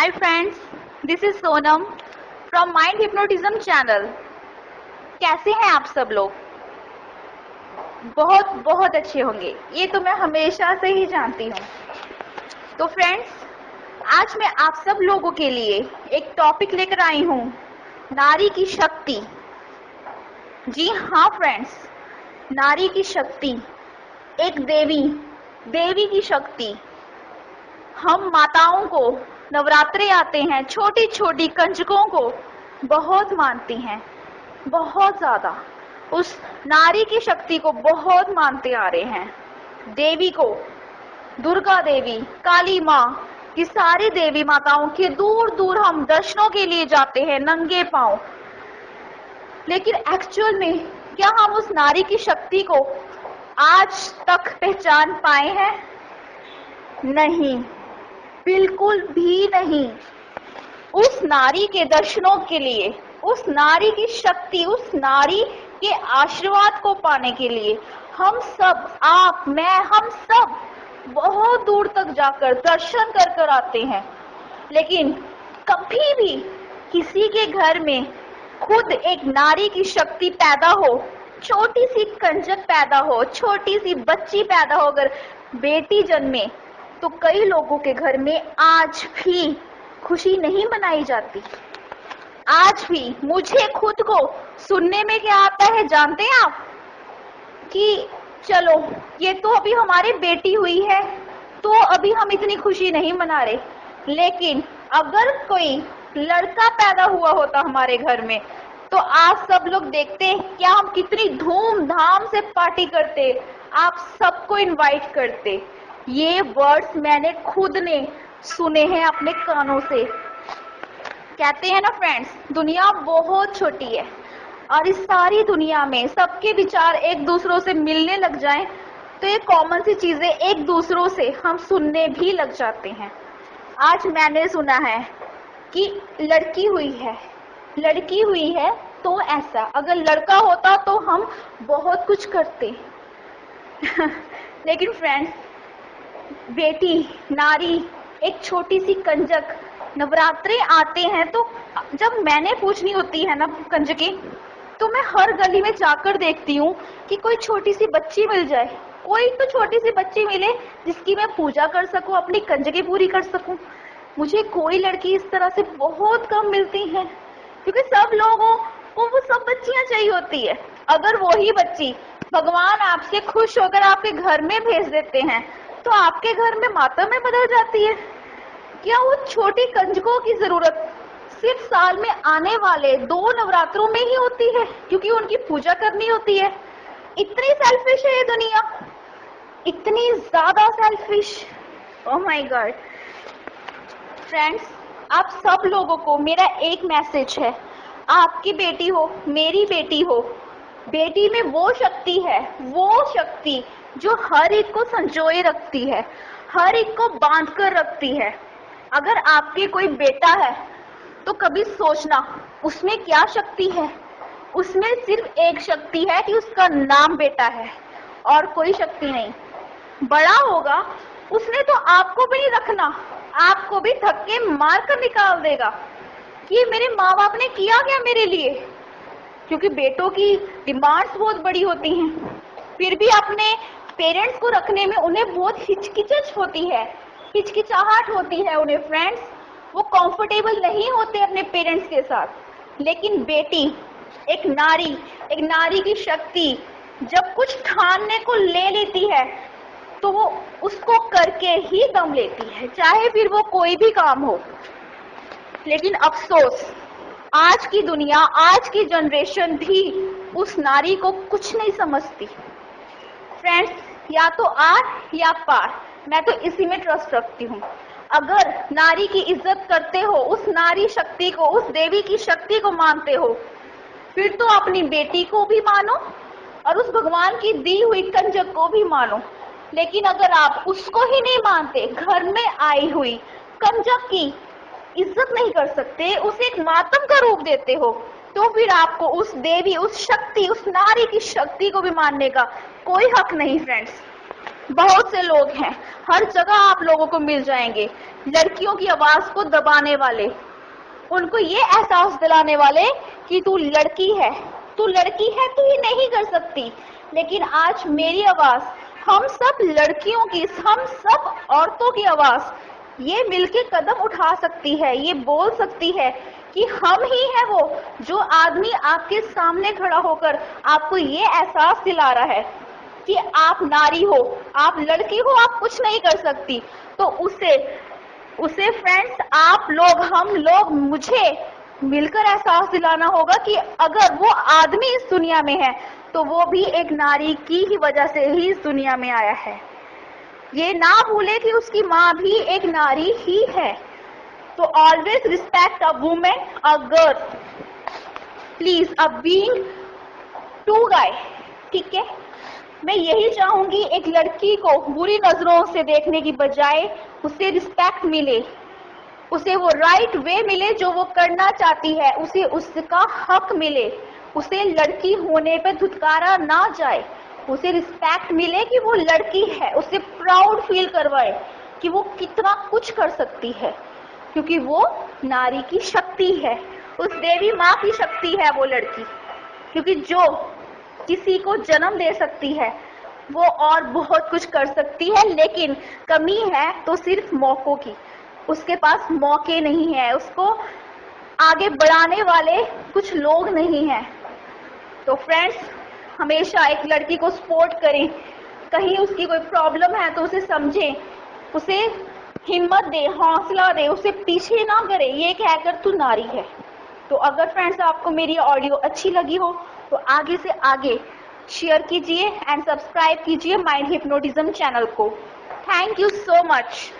Hi friends, this is Sonam from Mind Hypnotism channel. कैसे हैं आप सब लोग? बहुत बहुत अच्छे होंगे, ये तो मैं हमेशा से ही जानती हूँ। तो फ्रेंड्स, आज मैं आप सब लोगों के लिए एक टॉपिक लेकर आई हूँ, नारी की शक्ति। जी हाँ फ्रेंड्स, नारी की शक्ति, एक देवी की शक्ति। हम माताओं को नवरात्रे आते हैं, छोटी छोटी कंजकों को बहुत मानती हैं, बहुत ज्यादा उस नारी की शक्ति को बहुत मानते आ रहे हैं। देवी को, दुर्गा देवी, काली माँ की सारी देवी माताओं के दूर दूर हम दर्शनों के लिए जाते हैं नंगे पांव। लेकिन एक्चुअल में क्या हम उस नारी की शक्ति को आज तक पहचान पाए हैं? नहीं, बिल्कुल भी नहीं। उस नारी के दर्शनों के लिए, उस नारी की शक्ति, उस नारी के आशीर्वाद को पाने के लिए हम सब, आप, मैं, हम सब बहुत दूर तक जाकर दर्शन कर कर आते हैं। लेकिन कभी भी किसी के घर में खुद एक नारी की शक्ति पैदा हो, छोटी सी कंजक पैदा हो, छोटी सी बच्ची पैदा हो, अगर बेटी जन्मे, तो कई लोगों के घर में आज भी खुशी नहीं मनाई जाती। आज भी मुझे खुद को सुनने में क्या आता है जानते हैं आप? कि चलो ये तो अभी हमारी बेटी हुई है, तो अभी हम इतनी खुशी नहीं मना रहे। लेकिन अगर कोई लड़का पैदा हुआ होता हमारे घर में, तो आज सब लोग देखते हैं क्या हम कितनी धूमधाम से पार्टी करते, आप सबको इनवाइट करते। ये वर्ड्स मैंने खुद ने सुने हैं अपने कानों से। कहते हैं ना फ्रेंड्स, दुनिया बहुत छोटी है और इस सारी दुनिया में सबके विचार एक दूसरों से मिलने लग जाएं, तो ये कॉमन सी चीजें एक दूसरों से हम सुनने भी लग जाते हैं। आज मैंने सुना है कि लड़की हुई है तो ऐसा, अगर लड़का होता तो हम बहुत कुछ करते। लेकिन फ्रेंड्स, बेटी, नारी, एक छोटी सी कंजक, नवरात्रे आते हैं तो जब मैंने पूछनी होती है ना कंजकें, तो मैं हर गली में जाकर देखती हूँ कि कोई छोटी सी बच्ची मिल जाए, कोई तो छोटी सी बच्ची मिले जिसकी मैं पूजा कर सकूं, अपनी कंजकें पूरी कर सकूं। मुझे कोई लड़की इस तरह से बहुत कम मिलती है, क्योंकि सब लोगों को वो सब बच्चियां चाहिए होती है। अगर वही बच्ची भगवान आपसे खुश होकर आपके घर में भेज देते हैं, तो आपके घर में माता में बदल जाती है। क्या वो छोटी कंजकों की जरूरत सिर्फ साल में आने वाले 2 नवरात्रों में ही होती है, क्योंकि उनकी पूजा करनी होती है? इतनी सेल्फिश है ये दुनिया, इतनी ज्यादा selfish. Oh my God. Friends, आप सब लोगों को मेरा एक मैसेज है, आपकी बेटी हो, मेरी बेटी हो, बेटी में वो शक्ति है, वो शक्ति जो हर एक को संजोए रखती है, हर एक को बांध कर रखती है। अगर आपके कोई बेटा है तो कभी सोचना उसमें क्या शक्ति है। उसमें सिर्फ एक शक्ति है कि उसका नाम बेटा है, और कोई शक्ति नहीं। बड़ा होगा, उसने तो आपको भी नहीं रखना, आपको भी धक्के मार कर निकाल देगा कि मेरे माँ बाप ने किया क्या मेरे लिए। क्योंकि बेटों की डिमांड्स बहुत बड़ी होती हैं, फिर भी अपने पेरेंट्स को रखने में उन्हें बहुत हिचकिचाहट होती है उन्हें। फ्रेंड्स, वो कंफर्टेबल नहीं होते अपने पेरेंट्स के साथ। लेकिन बेटी, एक नारी की शक्ति जब कुछ ठानने को ले लेती है, तो वो उसको करके ही दम लेती है, चाहे फिर वो कोई भी काम हो। लेकिन अफसोस, आज की दुनिया, आज की जनरेशन भी उस नारी को कुछ नहीं समझती। फ्रेंड्स, या तो आर या पार, मैं तो इसी में ट्रस्ट रखती हूँ। अगर नारी की इज्जत करते हो, उस नारी शक्ति को, उस देवी की शक्ति को मानते हो, फिर तो अपनी बेटी को भी मानो और उस भगवान की दी हुई कंजक को भी मानो। लेकिन अगर आप उसको ही नहीं मानते, घर में आई हुई कंजक की इज्जत नहीं कर सकते, उसे एक मातम का रूप देते हो, तो फिर आपको उस देवी, उस शक्ति, उस नारी की शक्ति को भी मानने का कोई हक नहीं। फ्रेंड्स, बहुत से लोग हैं, हर जगह आप लोगों को मिल जाएंगे, लड़कियों की आवाज को दबाने वाले, उनको ये एहसास दिलाने वाले कि तू लड़की है, तू लड़की है, तू ये नहीं कर सकती। लेकिन आज मेरी आवाज, हम सब लड़कियों की, हम सब औरतों की आवाज ये मिलके कदम उठा सकती है, ये बोल सकती है कि हम ही है वो जो आदमी आपके सामने खड़ा होकर आपको ये एहसास दिला रहा है कि आप नारी हो, आप लड़की हो, आप कुछ नहीं कर सकती। तो उसे फ्रेंड्स, आप लोग, हम लोग, मुझे मिलकर एहसास दिलाना होगा कि अगर वो आदमी इस दुनिया में है तो वो भी एक नारी की ही वजह से ही इस दुनिया में आया है। ये ना भूले कि उसकी माँ भी एक नारी ही है। तो always respect a women, a girl, please, a being to guy, ठीक है। मैं यही चाहूंगी एक लड़की को बुरी नजरों से देखने की बजाय उसे रिस्पेक्ट मिले, उसे वो राइट वे मिले जो वो करना चाहती है, उसे उसका हक मिले, उसे लड़की होने पे धुतकारा ना जाए, उसे रिस्पेक्ट मिले कि वो लड़की है, उसे प्राउड फील करवाए कि वो कितना कुछ कर सकती है, क्योंकि वो नारी की शक्ति है, उस देवी माँ की शक्ति है वो लड़की। क्योंकि जो किसी को जन्म दे सकती है वो और बहुत कुछ कर सकती है, लेकिन कमी है तो सिर्फ मौकों की, उसके पास मौके नहीं है, उसको आगे बढ़ाने वाले कुछ लोग नहीं हैं। तो फ्रेंड्स, हमेशा एक लड़की को सपोर्ट करें, कहीं उसकी कोई प्रॉब्लम है तो उसे समझें, उसे हिम्मत दे, हौसला दे, उसे पीछे ना करे ये कहकर तू नारी है। तो अगर फ्रेंड्स आपको मेरी ऑडियो अच्छी लगी हो तो आगे से आगे शेयर कीजिए एंड सब्सक्राइब कीजिए माइंड हिप्नोटिज्म चैनल को। Thank you so much.